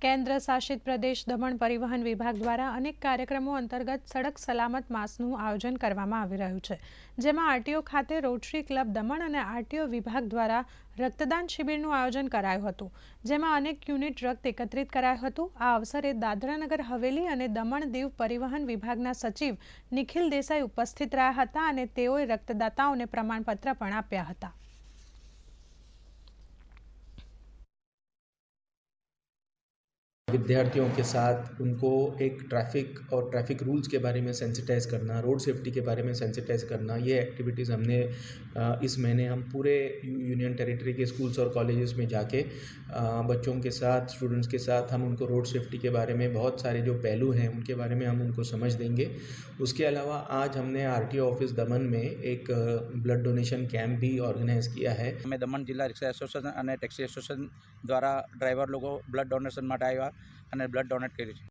કેન્દ્ર શાસિત પ્રદેશ દમણ પરિવહન વિભાગ દ્વારા અનેક કાર્યક્રમો અંતર્ગત સડક સલામત માસનું આયોજન કરવામાં આવી રહ્યું છે, જેમાં આરટીઓ ખાતે રોટરી ક્લબ દમણ અને આરટીઓ વિભાગ દ્વારા રક્તદાન શિબિરનું આયોજન કરાયું હતું, જેમાં અનેક યુનિટ રક્ત એકત્રિત કરાયું હતું। આ અવસરે દાદરાનગર હવેલી અને દમણ દીવ પરિવહન વિભાગના સચિવ નિખિલ દેસાઈ ઉપસ્થિત રહ્યા હતા અને તેઓએ રક્તદાતાઓને પ્રમાણપત્ર પણ આપ્યા હતા। विद्यार्थियों के साथ उनको एक ट्रैफिक रूल्स के बारे में सेंसिटाइज़ करना, रोड सेफ्टी के बारे में सेंसिटाइज़ करना, ये एक्टिविटीज़ हमने इस महीने हम पूरे यूनियन टेरिटरी के स्कूल्स और कॉलेजेस में जाके बच्चों के साथ, स्टूडेंट्स के साथ हम उनको रोड सेफ्टी के बारे में बहुत सारे जो पहलू हैं उनके बारे में हम उनको समझ देंगे। उसके अलावा आज हमने आरटीओ ऑफिस दमन में एक ब्लड डोनेशन कैंप भी ऑर्गेनाइज़ किया है। અમે દમણ જિલ્લા રિક્ષા એસોસિએશન અને ટેક્સી એસોસિએશન દ્વારા ડ્રાઈવર લોકો બ્લડ ડોનેશન માટે આવ્યા અને બ્લડ ડોનેટ કર્યું છે।